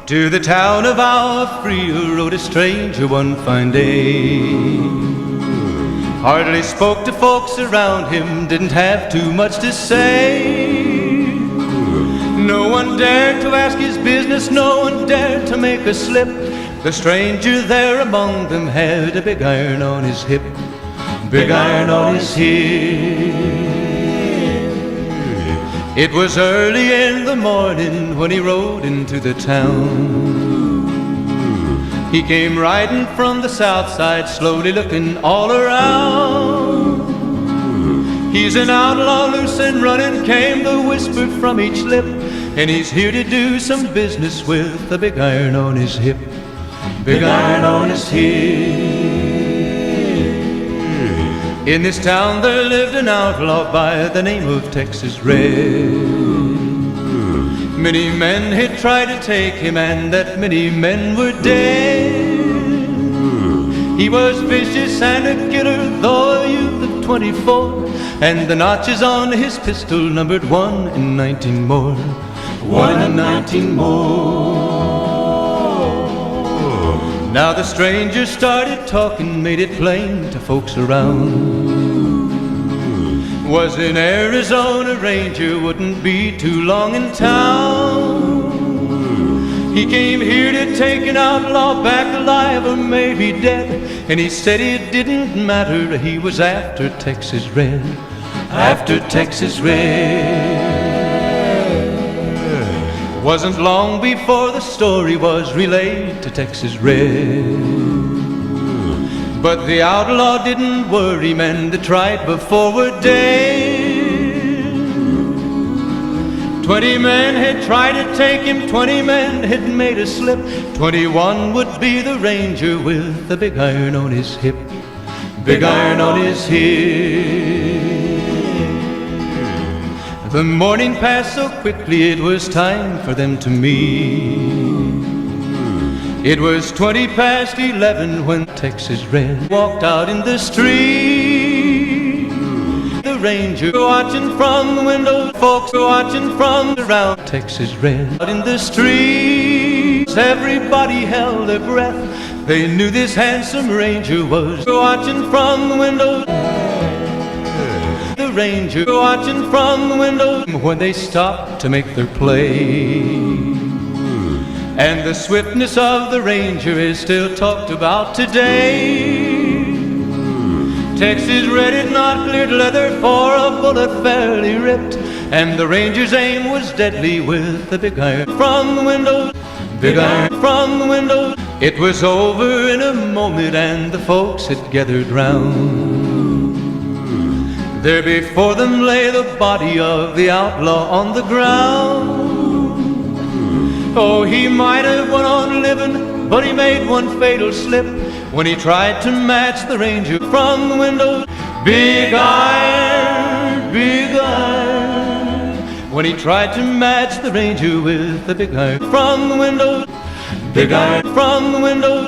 To the town of our Frio rode a stranger one fine day. Hardly spoke to folks around him, didn't have too much to say. No one dared to ask his business, no one dared to make a slip. The stranger there among them had a big iron on his hip. Big iron on his hip. It was early in the morning when he rode into the town. He came riding from the south side, slowly looking all around. He's an outlaw, loose and running, came the whisper from each lip, and he's here to do some business with a big iron on his hip. Big iron on his hip. In this town there lived an outlaw by the name of Texas Red. Many men had tried to take him, and that many men were dead. He was vicious and a killer, though a youth of 24, and the notches on his pistol numbered 1 in 19 more. 1 in 19 more. Now the stranger started talking, made it plain to folks around. Was an Arizona ranger, wouldn't be too long in town. He came here to take an outlaw back alive or maybe dead, and he said it didn't matter, he was after Texas Red. After Texas Red. Wasn't long before the story was relayed to Texas Red. But the outlaw didn't worry, men that tried before were dead. 20 men had tried to take him, 20 men had made a slip. 21 would be the ranger with the big iron on his hip. Big iron on his hip. The morning passed so quickly, it was time for them to meet. It was 20 past 11 when Texas Red walked out in the street. The ranger watching from the window, folks watching from around. Texas Red out in the street. Everybody held their breath. They knew this handsome ranger was watching from the window. The ranger watching from the window when they stopped to make their play. And the swiftness of the ranger is still talked about today. Texas Red had not cleared leather for a bullet fairly ripped, and the ranger's aim was deadly with the big iron from the window. Big iron from the window. It was over in a moment, and the folks had gathered round. There before them lay the body of the outlaw on the ground. Oh, he might have went on living, but he made one fatal slip when he tried to match the ranger from the window. Big iron, big iron. When he tried to match the ranger with the big iron from the window. Big iron from the window.